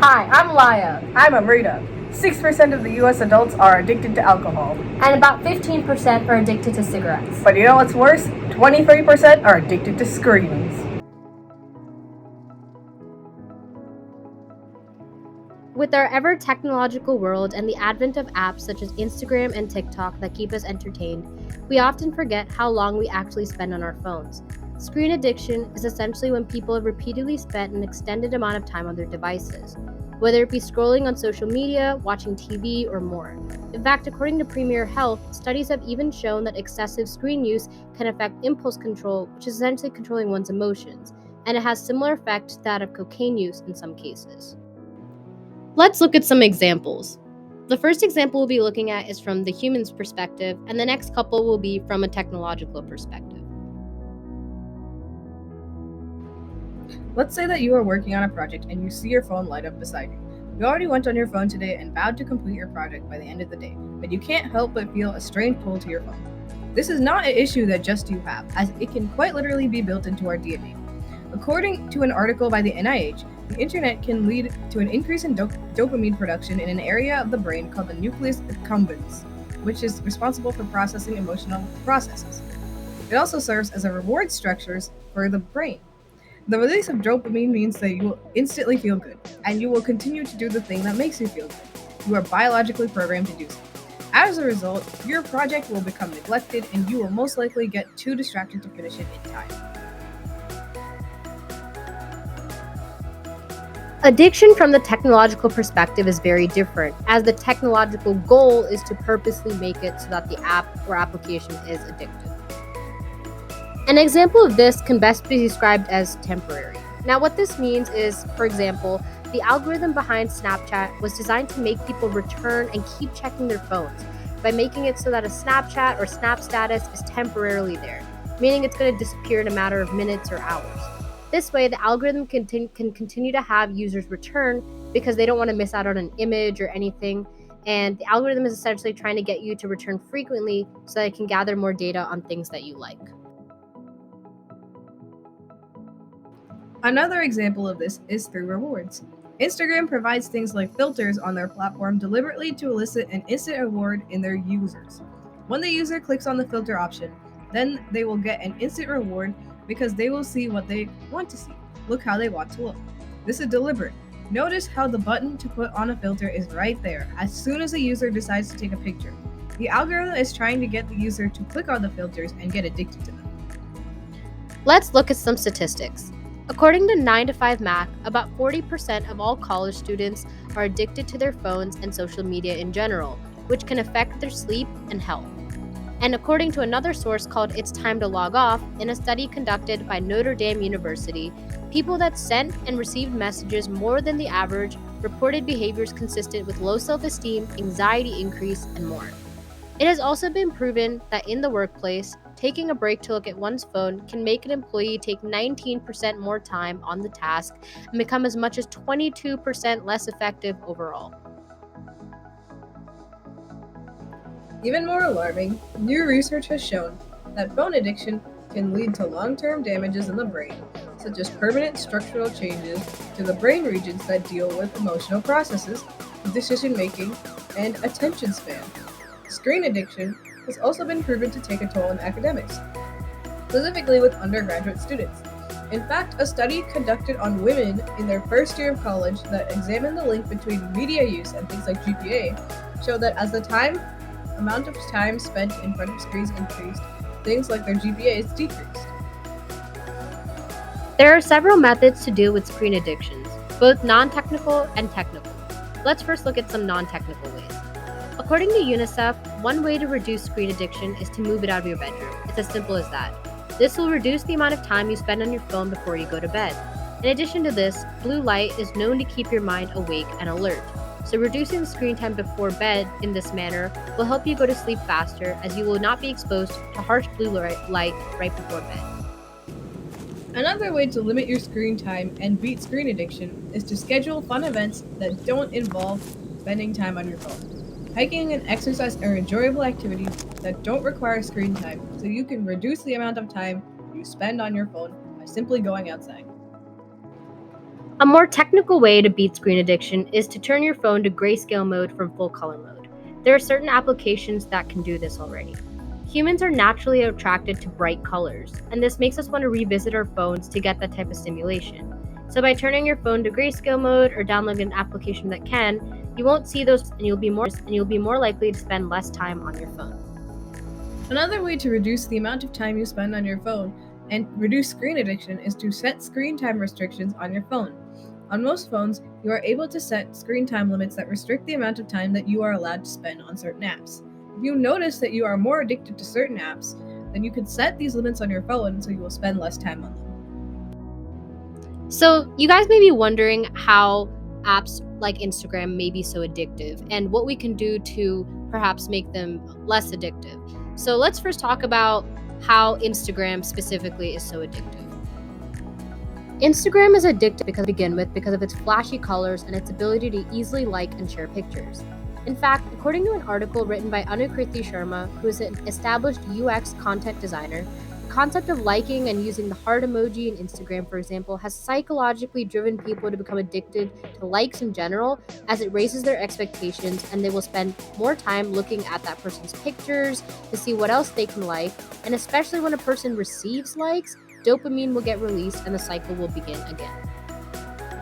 Hi, I'm Laya. I'm Amrita. 6% of the US adults are addicted to alcohol. And about 15% are addicted to cigarettes. But you know what's worse? 23% are addicted to screens. With our ever technological world and the advent of apps such as Instagram and TikTok that keep us entertained, we often forget how long we actually spend on our phones. Screen addiction is essentially when people have repeatedly spent an extended amount of time on their devices, whether it be scrolling on social media, watching TV, or more. In fact, according to Premier Health, studies have even shown that excessive screen use can affect impulse control, which is essentially controlling one's emotions, and it has similar effect to that of cocaine use in some cases. Let's look at some examples. The first example we'll be looking at is from the human's perspective, and the next couple will be from a technological perspective. Let's say that you are working on a project and you see your phone light up beside you. You already went on your phone today and vowed to complete your project by the end of the day, but you can't help but feel a strange pull to your phone. This is not an issue that just you have, as it can quite literally be built into our DNA. According to an article by the NIH, the internet can lead to an increase in dopamine production in an area of the brain called the nucleus accumbens, which is responsible for processing emotional processes. It also serves as a reward structures for the brain. The release of dopamine means that you will instantly feel good, and you will continue to do the thing that makes you feel good. You are biologically programmed to do so. As a result, your project will become neglected, and you will most likely get too distracted to finish it in time. Addiction from the technological perspective is very different, as the technological goal is to purposely make it so that the app or application is addictive. An example of this can best be described as temporary. Now, what this means is, for example, the algorithm behind Snapchat was designed to make people return and keep checking their phones by making it so that a Snapchat or Snap status is temporarily there, meaning it's going to disappear in a matter of minutes or hours. This way, the algorithm can continue to have users return because they don't want to miss out on an image or anything, and the algorithm is essentially trying to get you to return frequently so that it can gather more data on things that you like. Another example of this is through rewards. Instagram provides things like filters on their platform deliberately to elicit an instant reward in their users. When the user clicks on the filter option, then they will get an instant reward because they will see what they want to see, look how they want to look. This is deliberate. Notice how the button to put on a filter is right there as soon as a user decides to take a picture. The algorithm is trying to get the user to click on the filters and get addicted to them. Let's look at some statistics. According to 9 to 5 Mac, about 40% of all college students are addicted to their phones and social media in general, which can affect their sleep and health. And according to another source called It's Time to Log Off, in a study conducted by Notre Dame University, people that sent and received messages more than the average reported behaviors consistent with low self-esteem, anxiety increase, and more. It has also been proven that in the workplace, taking a break to look at one's phone can make an employee take 19% more time on the task and become as much as 22% less effective overall. Even more alarming, new research has shown that phone addiction can lead to long-term damages in the brain, such as permanent structural changes to the brain regions that deal with emotional processes, decision-making, and attention span. Screen addiction has also been proven to take a toll on academics, specifically with undergraduate students. In fact, a study conducted on women in their first year of college that examined the link between media use and things like GPA showed that as the amount of time spent in front of screens increased, things like their GPAs decreased. There are several methods to deal with screen addictions, both non-technical and technical. Let's first look at some non-technical ways. According to UNICEF, one way to reduce screen addiction is to move it out of your bedroom. It's as simple as that. This will reduce the amount of time you spend on your phone before you go to bed. In addition to this, blue light is known to keep your mind awake and alert. So reducing the screen time before bed in this manner will help you go to sleep faster, as you will not be exposed to harsh blue light right before bed. Another way to limit your screen time and beat screen addiction is to schedule fun events that don't involve spending time on your phone. Hiking and exercise are enjoyable activities that don't require screen time, so you can reduce the amount of time you spend on your phone by simply going outside. A more technical way to beat screen addiction is to turn your phone to grayscale mode from full color mode. There are certain applications that can do this already. Humans are naturally attracted to bright colors, and this makes us want to revisit our phones to get that type of stimulation. So by turning your phone to grayscale mode or downloading an application that can, you won't see those and you'll be more likely to spend less time on your phone. Another way to reduce the amount of time you spend on your phone and reduce screen addiction is to set screen time restrictions on your phone. On most phones, you are able to set screen time limits that restrict the amount of time that you are allowed to spend on certain apps. If you notice that you are more addicted to certain apps, then you can set these limits on your phone so you will spend less time on them. So you guys may be wondering how apps like Instagram may be so addictive and what we can do to perhaps make them less addictive. So let's first talk about how Instagram specifically is so addictive. Instagram is addictive because of its flashy colors and its ability to easily like and share pictures. In fact, according to an article written by Anukriti Sharma, who is an established UX content designer, the concept of liking and using the heart emoji in Instagram, for example, has psychologically driven people to become addicted to likes in general, as it raises their expectations and they will spend more time looking at that person's pictures to see what else they can like, and especially when a person receives likes, dopamine will get released and the cycle will begin again.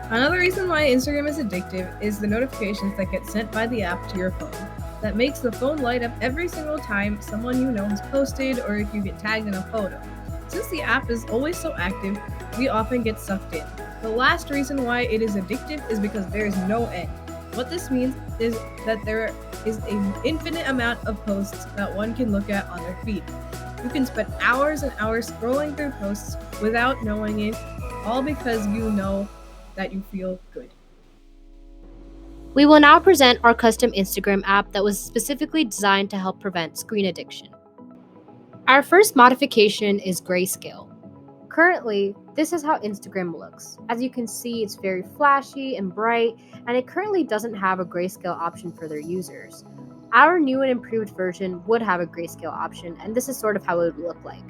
Another reason why Instagram is addictive is the notifications that get sent by the app to your phone. That makes the phone light up every single time someone you know has posted or if you get tagged in a photo. Since the app is always so active, we often get sucked in. The last reason why it is addictive is because there is no end. What this means is that there is an infinite amount of posts that one can look at on their feed. You can spend hours and hours scrolling through posts without knowing it, all because you know that you feel good. We will now present our custom Instagram app that was specifically designed to help prevent screen addiction. Our first modification is grayscale. Currently, this is how Instagram looks. As you can see, it's very flashy and bright, and it currently doesn't have a grayscale option for their users. Our new and improved version would have a grayscale option, and this is sort of how it would look like.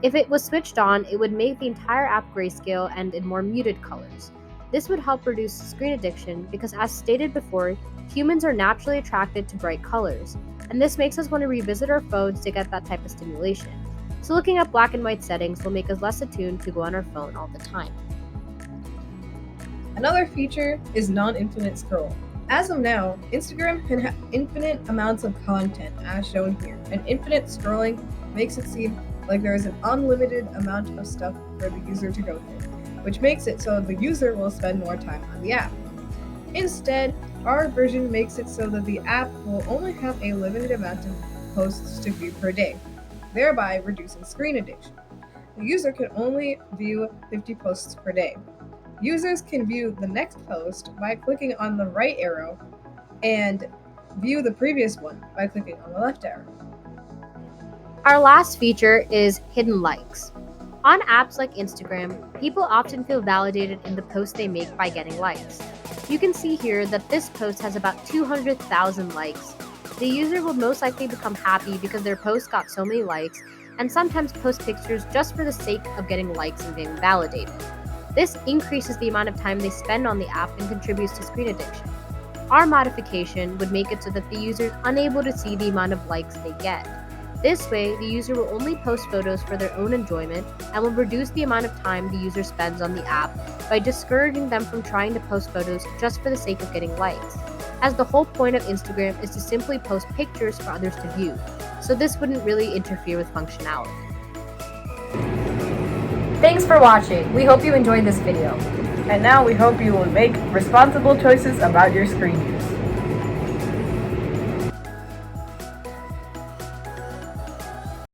If it was switched on, it would make the entire app grayscale and in more muted colors. This would help reduce screen addiction because, as stated before, humans are naturally attracted to bright colors, and this makes us want to revisit our phones to get that type of stimulation. So looking at black and white settings will make us less attuned to go on our phone all the time. Another feature is non-infinite scroll. As of now, Instagram can have infinite amounts of content as shown here, and infinite scrolling makes it seem like there is an unlimited amount of stuff for the user to go through, which makes it so the user will spend more time on the app. Instead, our version makes it so that the app will only have a limited amount of posts to view per day, thereby reducing screen addiction. The user can only view 50 posts per day. Users can view the next post by clicking on the right arrow and view the previous one by clicking on the left arrow. Our last feature is hidden likes. On apps like Instagram, people often feel validated in the posts they make by getting likes. You can see here that this post has about 200,000 likes. The user will most likely become happy because their post got so many likes, and sometimes post pictures just for the sake of getting likes and being validated. This increases the amount of time they spend on the app and contributes to screen addiction. Our modification would make it so that the user is unable to see the amount of likes they get. This way, the user will only post photos for their own enjoyment and will reduce the amount of time the user spends on the app by discouraging them from trying to post photos just for the sake of getting likes, as the whole point of Instagram is to simply post pictures for others to view, so this wouldn't really interfere with functionality. Thanks for watching. We hope you enjoyed this video. And now we hope you will make responsible choices about your screen use.